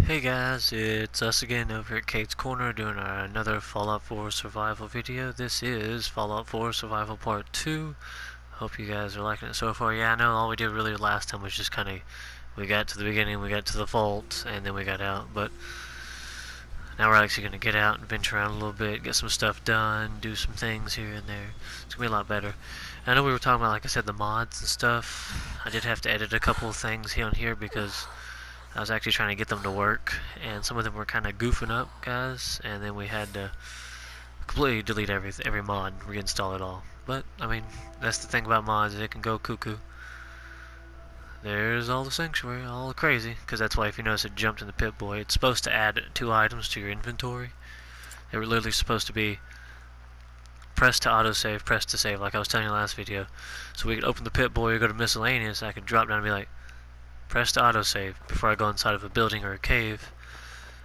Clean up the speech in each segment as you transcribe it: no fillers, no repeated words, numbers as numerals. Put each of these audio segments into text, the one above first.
Hey guys, it's us again over at Kate's Corner doing another Fallout 4 survival video. This is Fallout 4 Survival Part 2. Hope you guys are liking it so far. Yeah, I know all we did really last time was just kind of, we got to the beginning, we got to the vault, and then we got out. But now we're actually going to get out and venture around a little bit, get some stuff done, do some things here and there. It's going to be a lot better. I know we were talking about, like I said, the mods and stuff. I did have to edit a couple of things here on here because I was actually trying to get them to work, and some of them were kind of goofing up, guys, and then we had to completely delete every mod, reinstall it all. But, I mean, that's the thing about mods, it can go cuckoo. There's all the sanctuary, all crazy, because that's why if you notice it jumped in the Pip-Boy. It's supposed to add 2 items to your inventory. They were literally supposed to be press to autosave, press to save, like I was telling you in the last video. So we could open the Pip-Boy, go to miscellaneous, I could drop down and be like, press to autosave before I go inside of a building or a cave,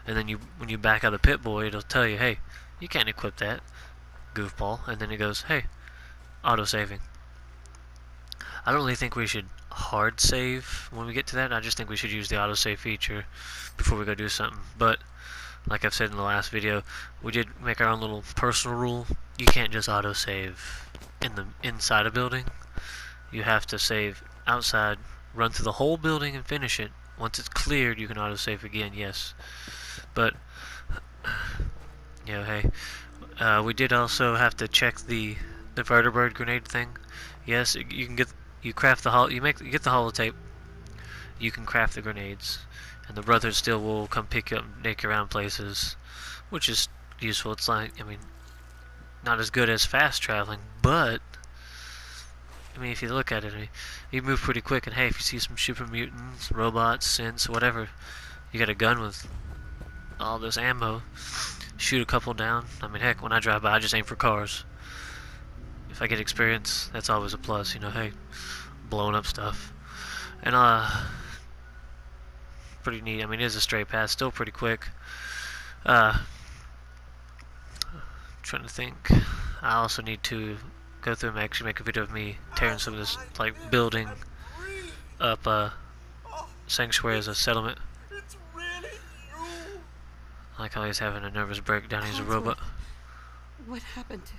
and then when you back out of Pip-Boy, it'll tell you, hey, you can't equip that, goofball, and then it goes, hey, autosaving. I don't really think we should hard save when we get to that. I just think we should use the autosave feature before we go do something. But like I've said in the last video, we did make our own little personal rule. You can't just autosave inside a building. You have to save outside, run through the whole building and finish it. Once it's cleared, you can autosave again, yes. But, hey. We did also have to check the vertibird grenade thing. Yes, you can get the holotape. You can craft the grenades, and the brothers still will come pick you up and take you around places, which is useful. It's like, I mean, not as good as fast traveling, but I mean, if you look at it, you move pretty quick, and hey, if you see some super mutants, robots, synths, whatever, you got a gun with all this ammo, shoot a couple down. I mean, heck, when I drive by, I just aim for cars. If I get experience, that's always a plus, hey, blowing up stuff. And, pretty neat. I mean, it is a straight path, still pretty quick. Trying to think. I also need to go through and actually make a video of me tearing some of this, like, building up, sanctuary as a settlement. Like how he's having a nervous breakdown. He's a robot. What happened to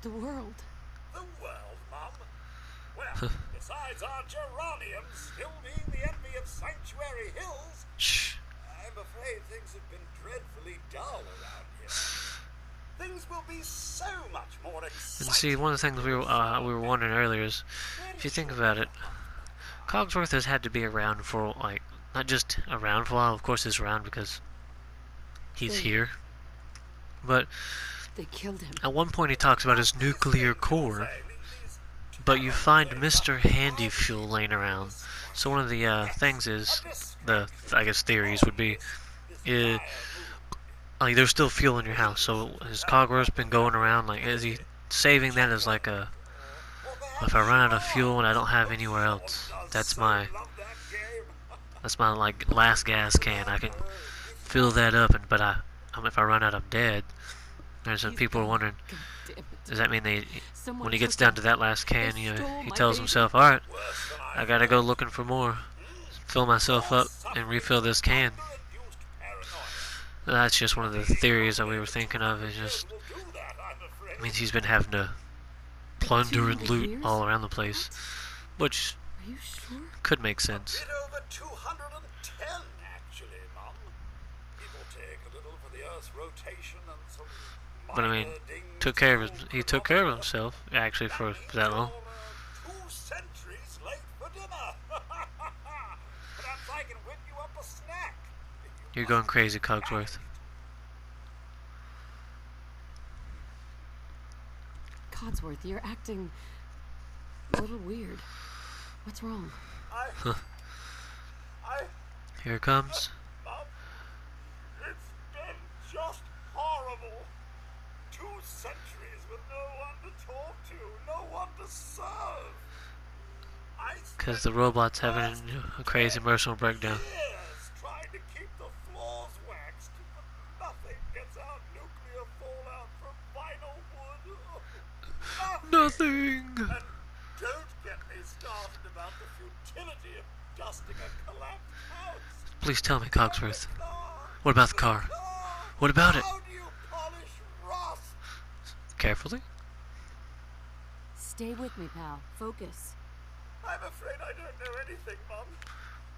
the world? The world, Mum? Well, besides our geraniums still being the envy of Sanctuary Hills, Shh. I'm afraid things have been dreadfully dull around here. Things will be so much more exciting. And see, one of the things we were wondering earlier is, if you think about it, Cogsworth has had to be around for, like, not just around for a while. Of course, he's around because he's here. But they killed him. At one point, he talks about his nuclear core. But you find Mr. Handy Fuel laying around. So one of the things is, I guess theories would be, like, there's still fuel in your house. So his Cogsworth's been going around, like, is he saving that as like a, if I run out of fuel and I don't have anywhere else, that's my like last gas can. I can fill that up, but if I run out, I'm dead. There's some people are wondering, does that mean when he gets down to that last can, he tells himself, all right, I gotta go looking for more, fill myself up and refill this can. That's just one of the theories that we were thinking of. It just means he's been having to plunder and loot all around the place, which could make sense. Over 210, actually, Mum. It will take a little for the Earth's rotation and some. But I mean, he took care of himself actually for that long. 2 centuries late for dinner. Perhaps I can whip you up a snack. You're going crazy, Cogsworth. Codsworth, you're acting a little weird. What's wrong? Here it comes. Mum, it's been just horrible. 2 centuries with no one to talk to, no one to serve. Because the robot's having a crazy emotional breakdown. Years trying to keep the floors waxed, but nothing gets out nuclear fallout from vinyl wood. Nothing. And don't get me started about the futility of dusting a collapsed house. please tell me, Cogsworth. What about the car? What about it? How do you polish rust? Carefully? Stay with me, pal. Focus. I'm afraid I don't know anything, Mum.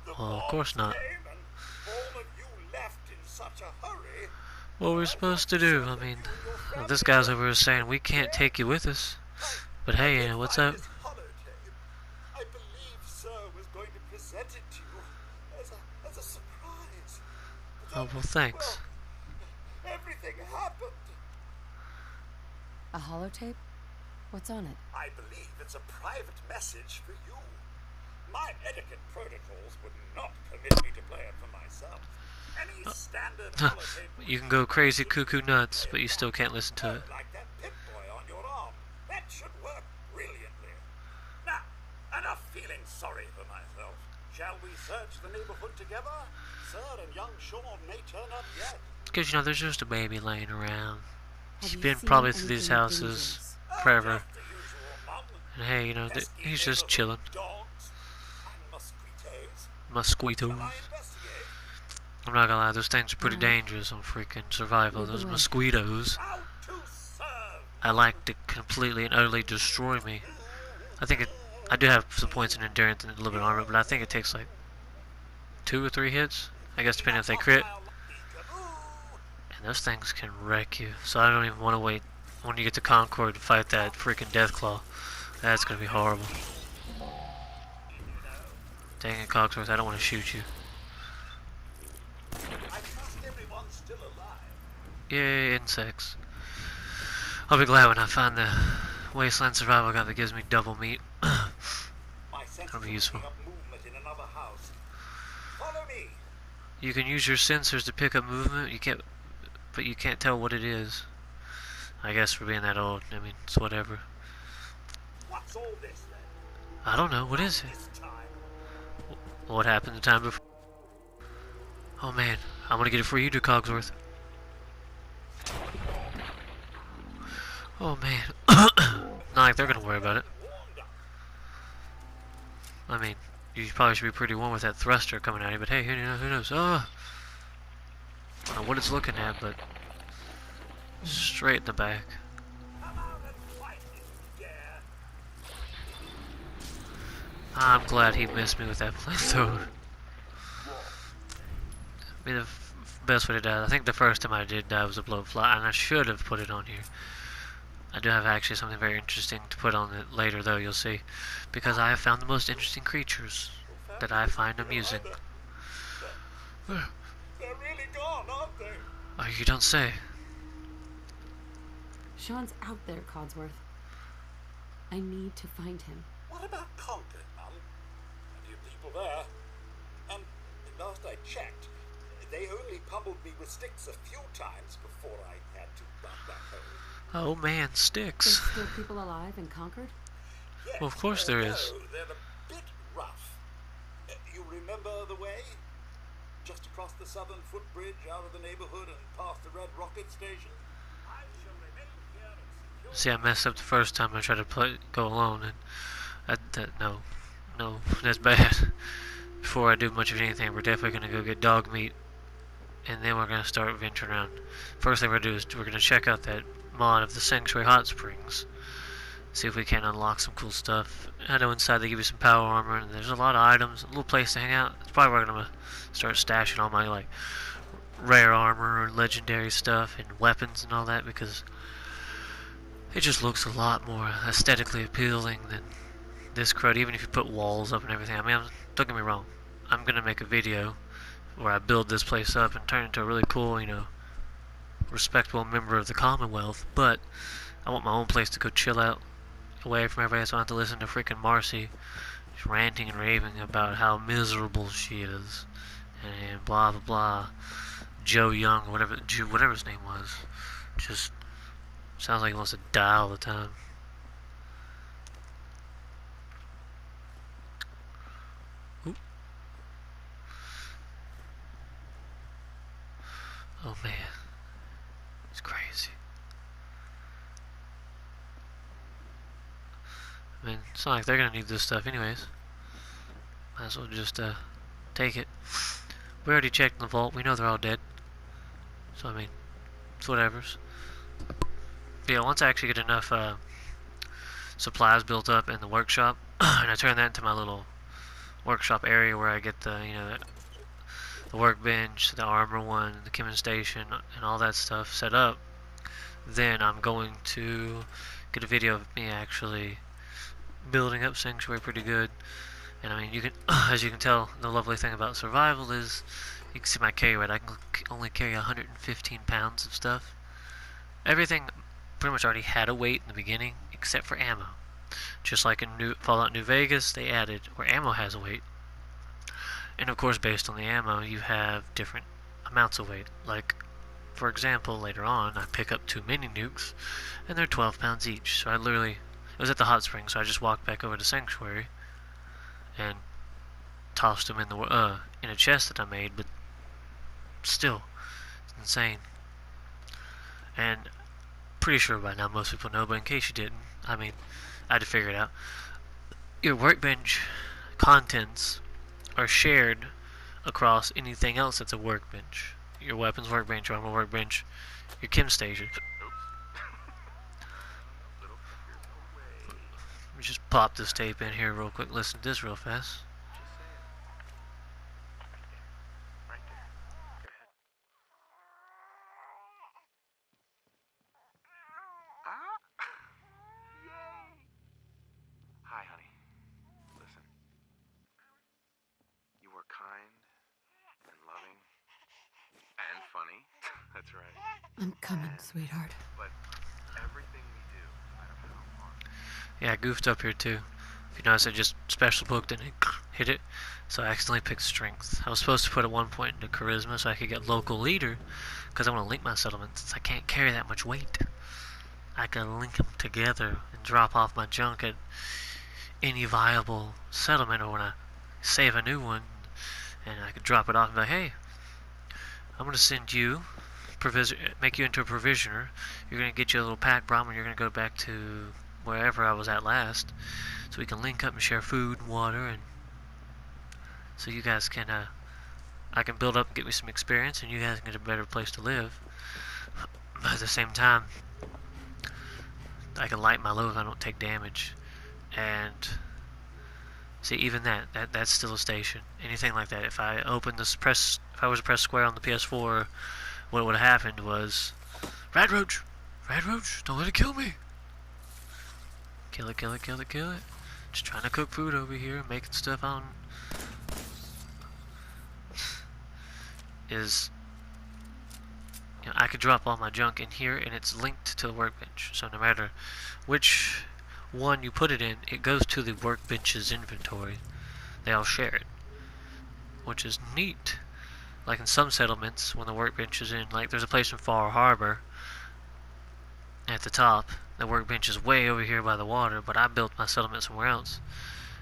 The Well, of bombs course not. came and all of you left in such a hurry. What we're supposed to do? I mean, this guy's over here saying we can't take you with us. But hey, what's up? This holotape. I believe Sir was going to present it to you as a surprise. But Oh, well, thanks. well, everything happened. A holotape? What's on it? I believe it's a private message for you. My etiquette protocols would not permit me to play it for myself. Any standard holotape You can go crazy cuckoo nuts, but you still can't listen to it. like that Pip-Boy on your arm. That should work brilliantly. Now, enough feeling sorry for myself. Shall we search the neighborhood together? Sir and young Sean may turn up yet. Because, you know, there's just a baby laying around. Have She's you been seen probably through these anything houses dangerous? forever. Just the usual, Mum. And hey, you know, Pesky he's just neighborhood chilling. Dogs and mosquitoes. Mosquitoes. Shall I investigate? I'm not gonna lie, those things are pretty dangerous on freaking survival. Those mosquitoes, How to serve. I like to completely and utterly destroy me. I do have some points in endurance and a little bit of armor, but I think it takes like 2 or 3 hits. I guess depending if they crit. And those things can wreck you. So I don't even want to wait when you get to Concord to fight that freaking Deathclaw. That's gonna be horrible. Dang it, Cogsworth, I don't want to shoot you. I trust everyone's still alive. Yay, insects. I'll be glad when I find the Wasteland Survival Guide that gives me double meat. My senses That'll be are useful. picking up movement in another house. Follow me. You can use your sensors to pick up movement, but you can't tell what it is. I guess for being that old, I mean, it's whatever. What's all this then? I don't know, what is it? This time. What happened the time before? Oh man, I'm gonna get it for you, Cogsworth. Oh man. Not like they're gonna worry about it. I mean, you probably should be pretty warm with that thruster coming at you, but hey, who knows? Oh! I don't know what it's looking at, but straight in the back. Come out and fight if you dare. I'm glad he missed me with that flamethrower. I mean, the best way to die. I think the first time I did die was a blowfly, and I should have put it on here. I do have actually something very interesting to put on it later, though, you'll see. Because I have found the most interesting creatures that I find amusing. They're really gone, aren't they? Oh, you don't say. Sean's out there, Codsworth. I need to find him. What about Concord, Mum? Plenty of people there. And last I checked, they only pummeled me with sticks a few times before I had to run back home. Oh man, There's sticks. still people alive in Concord? Yes, Well, of course there is. although they're a bit rough. You remember the way? Just across the southern footbridge, out of the neighborhood, and past the Red Rocket Station? I shall remain here and secure. See, I messed up the first time I tried to go alone, and no, that's bad. Before I do much of anything, we're definitely gonna go get dog meat, and then we're gonna start venturing around. First thing we're gonna do is we're gonna check out that mod of the Sanctuary Hot Springs. See if we can unlock some cool stuff. I know inside they give you some power armor, and there's a lot of items, a little place to hang out. It's probably where I'm gonna start stashing all my like rare armor or legendary stuff and weapons and all that, because it just looks a lot more aesthetically appealing than this crud, even if you put walls up and everything. I mean, don't get me wrong, I'm gonna make a video where I build this place up and turn it into a really cool, respectable member of the Commonwealth, but I want my own place to go chill out away from everybody, so I don't have to listen to freaking Marcy just ranting and raving about how miserable she is and blah blah blah. Joe Young, whatever his name was, just sounds like he wants to die all the time. Oop. Oh man, it's crazy. I mean, it's not like they're gonna need this stuff anyways. Might as well just take it. We already checked in the vault. We know they're all dead. So, I mean, it's whatever's. Yeah, once I actually get enough supplies built up in the workshop, and I turn that into my little workshop area where I get the, you know, the workbench, the armor one, the chemist station, and all that stuff set up, then I'm going to get a video of me actually building up Sanctuary pretty good. And I mean, you can, as you can tell, the lovely thing about survival is you can see my carry weight. I can only carry 115 pounds of stuff. Everything pretty much already had a weight in the beginning, except for ammo. Just like in Fallout New Vegas, they added where ammo has a weight. And of course, based on the ammo, you have different amounts of weight. Like, for example, later on, I pick up 2 mini nukes, and they're 12 pounds each. So I literally, it was at the hot spring, so I just walked back over to Sanctuary and tossed them in the in a chest that I made. But still, it's insane. And pretty sure by now most people know, but in case you didn't, I mean, I had to figure it out. Your workbench contents are shared across anything else that's a workbench. Your weapons workbench, your armor workbench, your chem station. Let me just pop this tape in here real quick. Listen to this real fast. Hi, honey. Listen. You were kind and loving and funny. That's right. I'm coming, sweetheart. But everything we do, no matter how hard. Yeah, I goofed up here too. If you notice, I just special booked and it hit it, so I accidentally picked strength. I was supposed to put at one point into charisma so I could get local leader, because I want to link my settlements since I can't carry that much weight. I can link them together and drop off my junk at any viable settlement, or when I save a new one, and I could drop it off and be like, hey, I'm going to send you, make you into a provisioner. You're going to get you a little pack bomb, and you're going to go back to wherever I was at last, so we can link up and share food and water, and so you guys can, I can build up and get me some experience, and you guys can get a better place to live. But at the same time, I can lighten my load if I don't take damage. And see, even that's still a station. Anything like that. If I open this if I was to press square on the PS4, what would have happened was, Rad Roach, don't let it kill me. Kill it. Just trying to cook food over here, making stuff on. I could drop all my junk in here, and it's linked to the workbench. So no matter which one you put it in, it goes to the workbench's inventory. They all share it, which is neat. Like in some settlements, when the workbench is in, like there's a place in Far Harbor at the top. The workbench is way over here by the water, but I built my settlement somewhere else,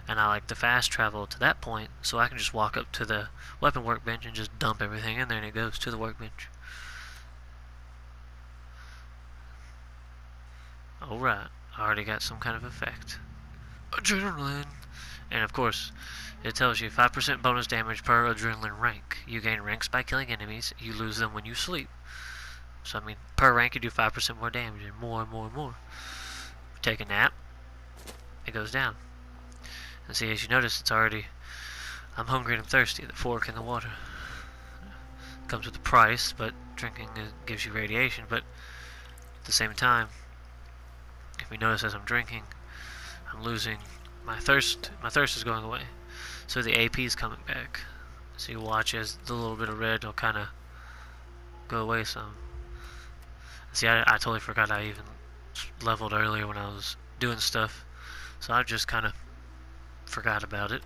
and I like to fast travel to that point, so I can just walk up to the weapon workbench and just dump everything in there, and it goes to the workbench. Alright, I already got some kind of effect. Adrenaline! And of course, it tells you 5% bonus damage per adrenaline rank. You gain ranks by killing enemies, you lose them when you sleep. So I mean, per rank you do 5% more damage, and more and more and more. Take a nap, it goes down. And see, as you notice, it's already, I'm hungry and I'm thirsty, the fork in the water. Comes with a price, but drinking gives you radiation, but at the same time, if you notice as I'm drinking, I'm losing my thirst is going away. So the AP is coming back. So you watch as the little bit of red will kind of go away some. See, I totally forgot I even leveled earlier when I was doing stuff. So I just kind of forgot about it,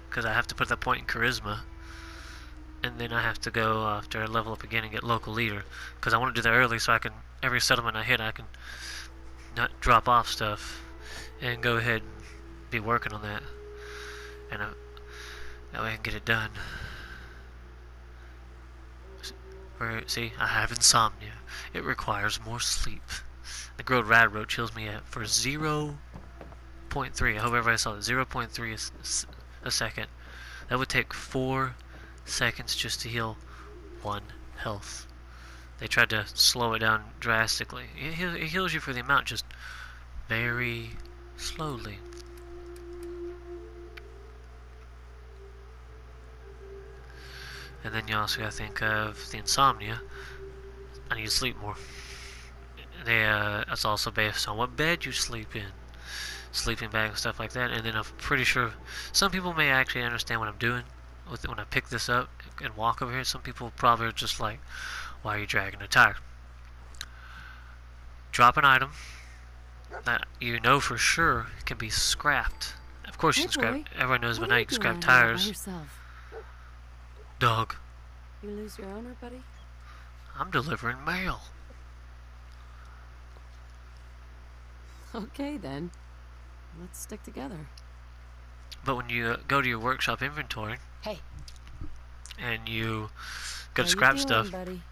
because I have to put that point in charisma, and then I have to go after I level up again and get local leader, because I want to do that early so I can, every settlement I hit, I can not drop off stuff and go ahead and be working on that, and that way I can get it done. See, I have insomnia. It requires more sleep. The grilled rad roach heals me for 0.3. I hope everybody saw it. 0.3 a second. That would take 4 seconds just to heal 1 health. They tried to slow it down drastically. It heals you for the amount, just very slowly. And then you also gotta think of the insomnia. I need to sleep more. That's also based on what bed you sleep in, sleeping bag and stuff like that. And then I'm pretty sure some people may actually understand what I'm doing when I pick this up and walk over here. Some people probably are just like, why are you dragging a tire? Drop an item that you know for sure can be scrapped. Of course you can scrap. Everyone knows by now you can scrap tires. Dog. You lose your owner, buddy? I'm delivering mail. Okay, then. Let's stick together. But when you go to your workshop inventory, hey, and you go to how scrap you doing, stuff, buddy?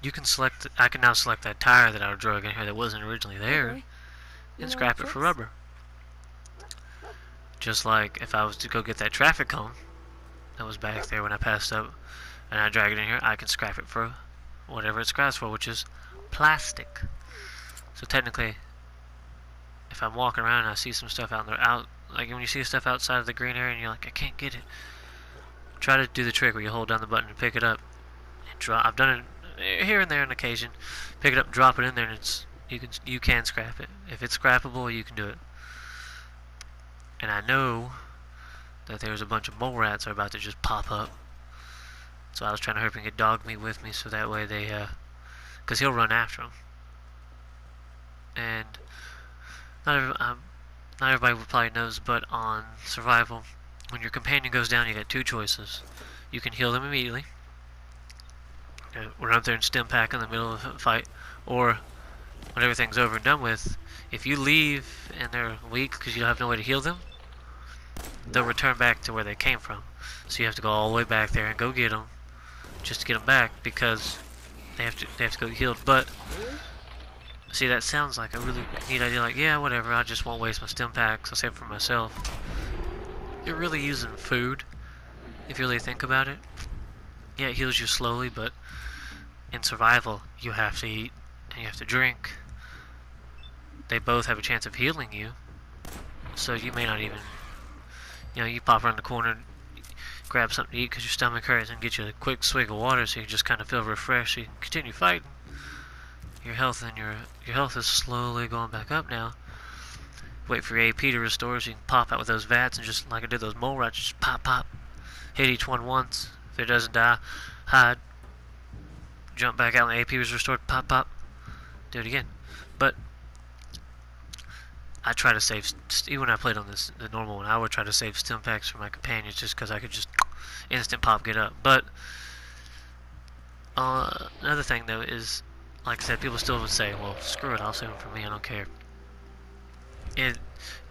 you can select. I can now select that tire that I drug in here that wasn't originally there, Okay. and scrap it for rubber. Just like if I was to go get that traffic cone that was back there when I passed up, and I drag it in here, I can scrap it for whatever it scraps for, which is plastic. So technically, if I'm walking around and I see some stuff out there, like when you see stuff outside of the green area and you're like, I can't get it, try to do the trick where you hold down the button and pick it up and drop. I've done it here and there on occasion. Pick it up, drop it in there, and you can scrap it. If it's scrappable, you can do it. And I know that there's a bunch of mole rats that are about to just pop up. So I was trying to hurry and get dog meat with me so that way they, because he'll run after them. And not everybody probably knows, but on survival, when your companion goes down, you got 2 choices. You can heal them immediately, run up there and stim pack in the middle of a fight, or when everything's over and done with, if you leave and they're weak because you don't have no way to heal them, they'll return back to where they came from. So you have to go all the way back there and go get them, just to get them back, because they have to go healed. But see, that sounds like a really neat idea. Like, yeah, whatever, I just won't waste my stim packs. I'll save it for myself. You're really using food, if you really think about it. Yeah, it heals you slowly, but in survival, you have to eat and you have to drink. They both have a chance of healing you, so you may not even, you pop around the corner, grab something to eat because your stomach hurts, and get you a quick swig of water so you just kind of feel refreshed so you can continue fighting. Your health is slowly going back up now. Wait for your AP to restore so you can pop out with those vats and just like I did those mole rats, just pop, hit each one once. If it doesn't die, hide, jump back out when the AP was restored, pop, do it again. But I try to save, even when I played on the normal one, I would try to save stim packs for my companions just because I could just instant pop, get up. But another thing though is, like I said, people still would say, well, screw it, I'll save them for me, I don't care. It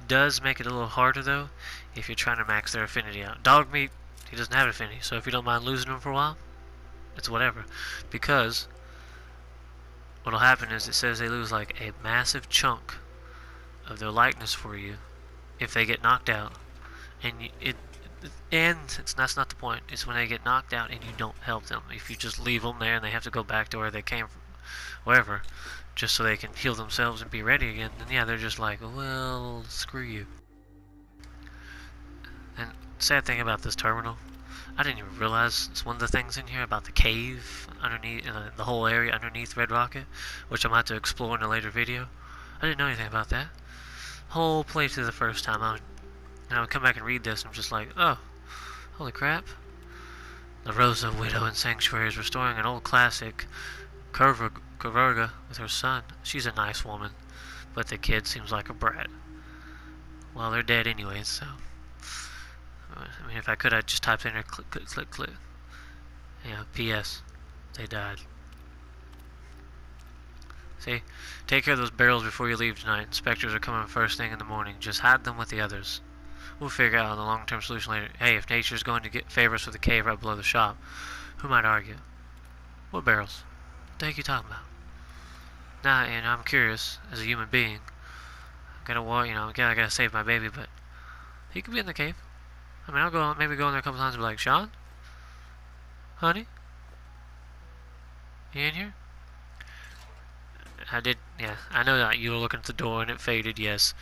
does make it a little harder though if you're trying to max their affinity out. Dog meat, he doesn't have an affinity, so if you don't mind losing him for a while, it's whatever. Because what'll happen is it says they lose like a massive chunk of their likeness for you if they get knocked out, and that's not the point. It's when they get knocked out and you don't help them. If you just leave them there and they have to go back to where they came from, wherever, just so they can heal themselves and be ready again, then yeah, they're just like, well, screw you. And sad thing about this terminal, I didn't even realize it's one of the things in here about the cave underneath, the whole area underneath Red Rocket, which I'm going to have to explore in a later video. I didn't know anything about that. Whole playthrough the first time. I would come back and read this and I'm just like, oh, holy crap. The Rosa Widow in Sanctuary is restoring an old classic, Kurverga, with her son. She's a nice woman, but the kid seems like a brat. Well, they're dead anyways, so. I mean, if I could, I'd just type in there, click. Yeah, P.S. They died. See? Take care of those barrels before you leave tonight. Inspectors are coming first thing in the morning. Just hide them with the others. We'll figure out the long-term solution later. Hey, if nature's going to favor us with a cave right below the shop, who might argue? What barrels? What the heck are you talking about? Nah, and I'm curious, as a human being. I gotta save my baby, but he could be in the cave. I mean, I'll maybe go in there a couple times and be like, Sean? Honey? You in here? I did, yeah. I know that you were looking at the door and it faded, yes.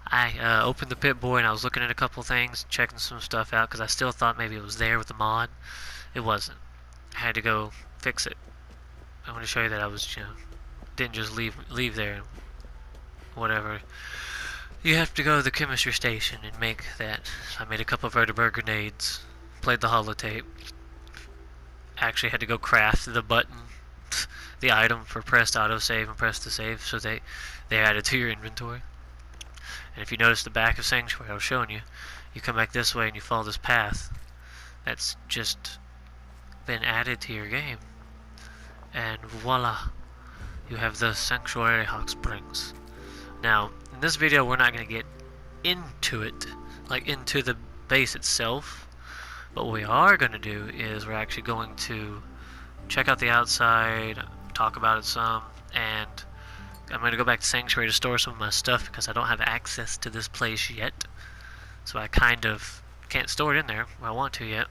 I opened the Pip-Boy and I was looking at a couple things, checking some stuff out, because I still thought maybe it was there with the mod. It wasn't. I had to go fix it. I want to show you that I was, didn't just leave there. Whatever. You have to go to the chemistry station and make that. I made a couple of vertebrate grenades, played the holotape. Actually had to go craft the button, the item for press to autosave and press to save, so they added to your inventory. And if you notice the back of Sanctuary I was showing you, you come back this way and you follow this path. That's just been added to your game. And voila, you have the Sanctuary Hot Springs. Now, in this video we're not going to get into it, like into the base itself. But what we are going to do is we're actually going to check out the outside, talk about it some, and I'm going to go back to Sanctuary to store some of my stuff because I don't have access to this place yet. So I kind of can't store it in there where I want to yet.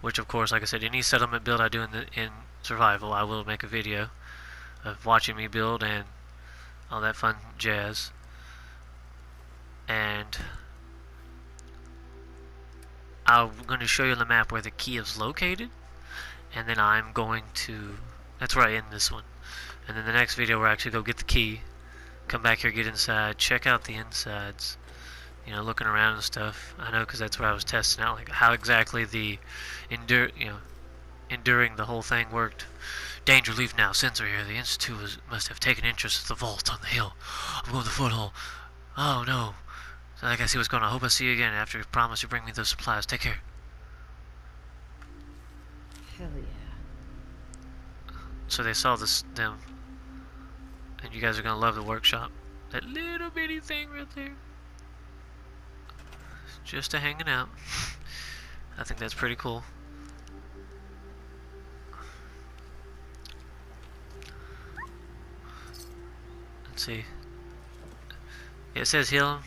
Which of course, like I said, any settlement build I do in survival, I will make a video of watching me build and all that fun jazz. And I'm going to show you on the map where the key is located, and then I'm going to, that's where I end this one. And then the next video we're actually go get the key, come back here, get inside, check out the insides, looking around and stuff. I know because that's where I was testing out, like how exactly the enduring the whole thing worked. Danger, leave now. Sensor here. The Institute must have taken interest in the vault on the hill. I'm going to the foothold. Oh no. So I gotta see what's going on. I hope I see you again after you promise you bring me those supplies. Take care. Hell yeah. So they saw them. And you guys are gonna love the workshop. That little bitty thing right there. Just a hanging out. I think that's pretty cool. Let's see. It says heal him.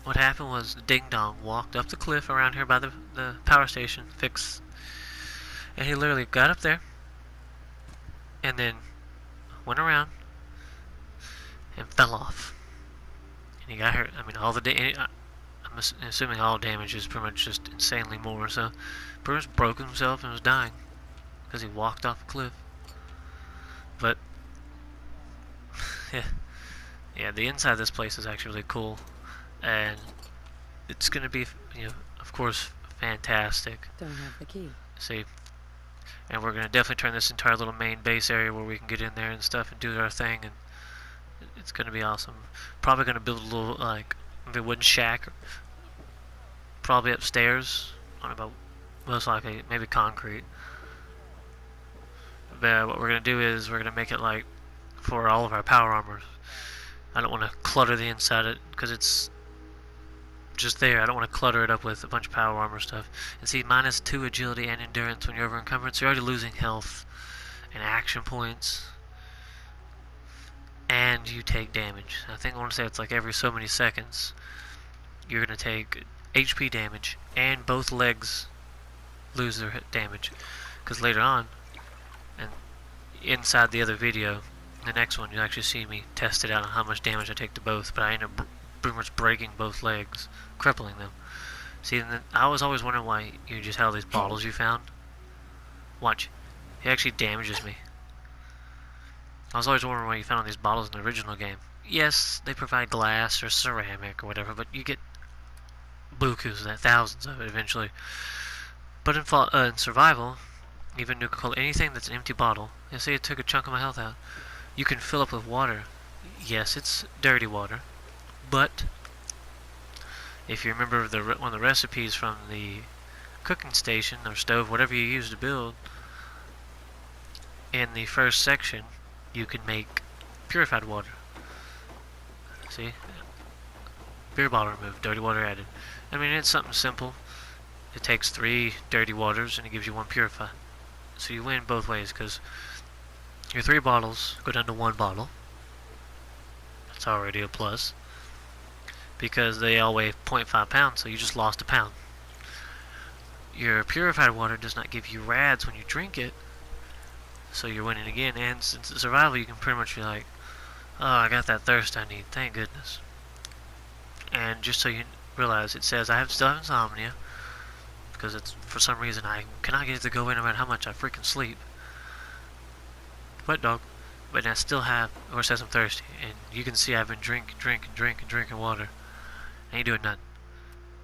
What happened was Ding Dong walked up the cliff around here by the power station, and he literally got up there and then went around and fell off. And he got hurt. I mean, I'm assuming all damage is pretty much just insanely more, so pretty much broke himself and was dying because he walked off a cliff. But yeah, the inside of this place is actually really cool, and it's gonna be, of course, fantastic. Don't have the key. See, and we're gonna definitely turn this entire little main base area where we can get in there and stuff and do our thing, and it's gonna be awesome. Probably gonna build a little maybe wooden shack, probably upstairs on about most likely maybe concrete. But what we're gonna do is we're gonna make it like for all of our power armors. I don't want to clutter the inside of it because it's just there. I don't want to clutter it up with a bunch of power armor stuff. And see, -2 agility and endurance when you're over encumbered, so you're already losing health and action points, and you take damage. I think I want to say it's like every so many seconds you're going to take HP damage, and both legs lose their damage. Because later on, and inside the other video, the next one, you'll actually see me test it out on how much damage I take to both, but I end up pretty much breaking both legs, crippling them. See, and I was always wondering why you just had all these bottles you found. Watch. It actually damages me. I was always wondering why you found all these bottles in the original game. Yes, they provide glass or ceramic or whatever, but you get bukus, thousands of it eventually. But in survival, even Nuka-Cola, anything that's an empty bottle, say it took a chunk of my health out, you can fill up with water. Yes, it's dirty water, but if you remember one of the recipes from the cooking station or stove, whatever you use to build, in the first section, you can make purified water. See? Beer bottle removed, dirty water added. I mean, it's something simple. It takes 3 dirty waters and it gives you 1 purified. So you win both ways, because your 3 bottles go down to 1 bottle. That's already a plus, because they all weigh 0.5 pounds, so you just lost a pound. your purified water does not give you rads when you drink it, so you're winning again. And since it's survival, you can pretty much be like, oh, I got that thirst I need, thank goodness. And just so you realize, it says I still have insomnia, because it's, for some reason, I cannot get it to go in no matter how much I freaking sleep. Wet dog. But I still have, or it says I'm thirsty, and you can see I've been drinking water. I ain't doing nothing.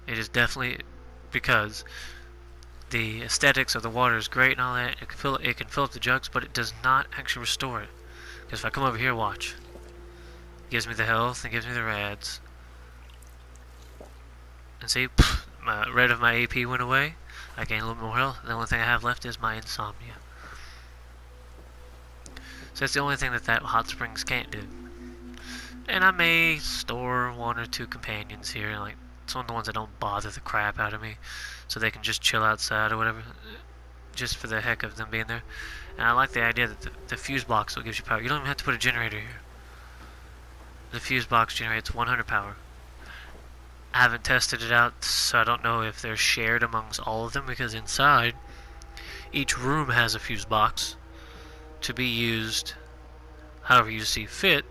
It is definitely because the aesthetics of the water is great and all that. It can fill up the jugs, but it does not actually restore it. Because if I come over here, watch. It gives me the health and gives me the rads. And see, my red of my AP went away. I gained a little more health. The only thing I have left is my insomnia. So that's the only thing that hot springs can't do. And I may store 1 or 2 companions here, like some of the ones that don't bother the crap out of me, so they can just chill outside or whatever, just for the heck of them being there. And I like the idea that the fuse box will give you power. You don't even have to put a generator here. The fuse box generates 100 power. I haven't tested it out, so I don't know if they're shared amongst all of them, because inside each room has a fuse box to be used however you see fit,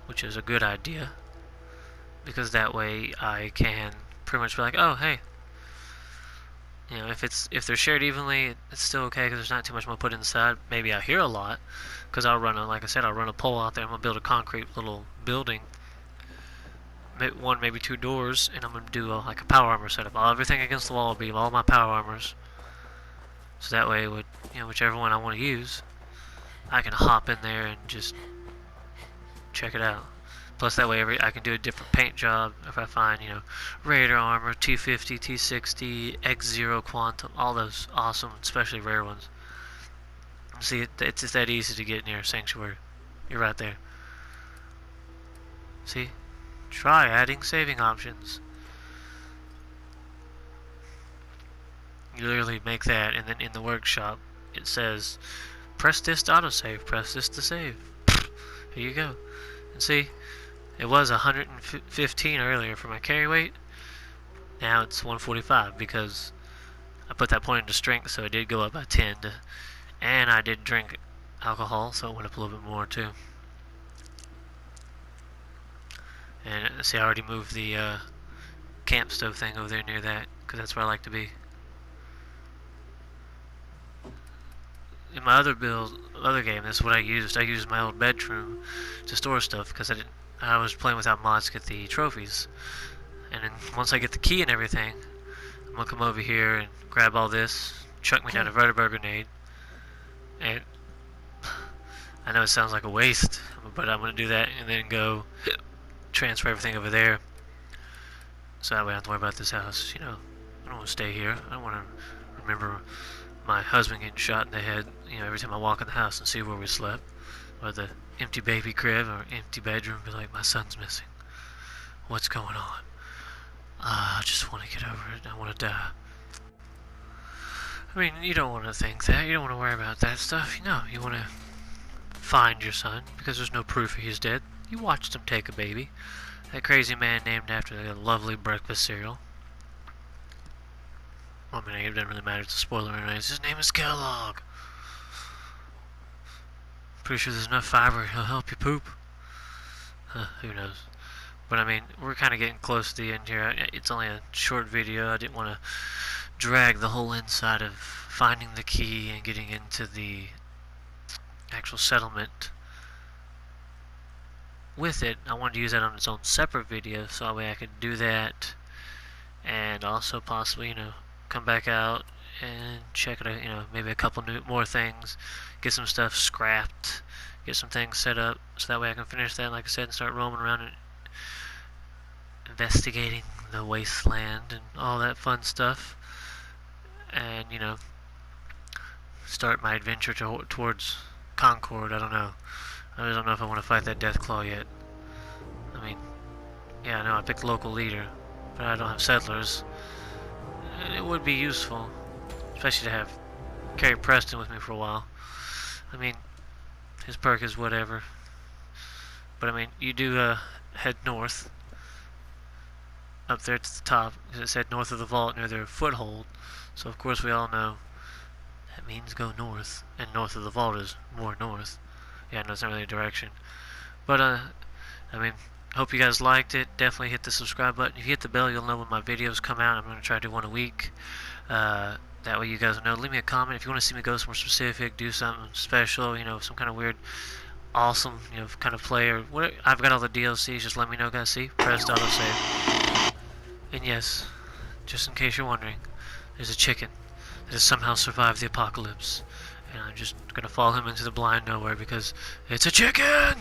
which is a good idea, because that way I can pretty much be like, oh hey, you know, if they're shared evenly, it's still okay because there's not too much more put inside. Maybe I hear a lot, because I'll run like I said, I'll run a pole out there. I'm gonna build a concrete little building, 1 maybe 2 doors, and I'm gonna do like a power armor setup. Everything against the wall will be all my power armors, so that way, whichever one I want to use, I can hop in there and just check it out. Plus that way I can do a different paint job if I find, Raider armor, T50, T60, X0 Quantum, all those awesome, especially rare ones. See, it's just that easy to get near Sanctuary. You're right there. See? Try adding saving options. You literally make that, and then in the workshop it says, press this to autosave, press this to save. Here you go. And see, it was 115 earlier for my carry weight. Now it's 145 because I put that point into strength, so it did go up by 10. And I did drink alcohol, so it went up a little bit more too. And see, I already moved the camp stove thing over there near that, because that's where I like to be. In my other game, this is what I used. I used my old bedroom to store stuff, because I was playing without mods to get the trophies. And then once I get the key and everything, I'm gonna come over here and grab all this, chuck me down a vertibird grenade, and I know it sounds like a waste, but I'm gonna do that and then go transfer everything over there, so that way I don't have to worry about this house. I don't want to stay here. I don't want to remember my husband getting shot in the head, every time I walk in the house and see where we slept, or the empty baby crib or empty bedroom, be like, my son's missing. What's going on? I just want to get over it. I want to die. I mean, you don't want to think that. You don't want to worry about that stuff. You want to find your son, because there's no proof he's dead. You watched him take a baby. That crazy man named after the lovely breakfast cereal. I mean, it doesn't really matter. It's a spoiler anyways. His name is Kellogg. Pretty sure there's enough fiber. He'll help you poop. Who knows? But I mean, we're kind of getting close to the end here. It's only a short video. I didn't want to drag the whole inside of finding the key and getting into the actual settlement with it. I wanted to use that on its own separate video, so that way I could do that, and also possibly, come back out and check it out, maybe a couple more things, get some stuff scrapped, get some things set up, so that way I can finish that, like I said, and start roaming around and investigating the wasteland and all that fun stuff, and, start my adventure towards Concord. I don't know. I don't know if I want to fight that Deathclaw yet. I mean, yeah, I know I picked local leader, but I don't have settlers. And it would be useful, especially to have carry Preston with me for a while. I mean, his perk is whatever. But I mean, you do head north, up there to the top, because it said north of the vault near their foothold. So of course we all know that means go north, and north of the vault is more north. Yeah, no, it's not really a direction. But I mean, hope you guys liked it. Definitely hit the subscribe button. If you hit the bell, you'll know when my videos come out. I'm going to try to do one a week. That way you guys know. Leave me a comment if you want to see me go somewhere specific, do something special, you know, some kind of weird, awesome, you know, kind of play or what. I've got all the DLCs. Just let me know, guys. See, press autosave. And yes, just in case you're wondering, there's a chicken that has somehow survived the apocalypse, and I'm just gonna follow him into the blind nowhere because it's a chicken.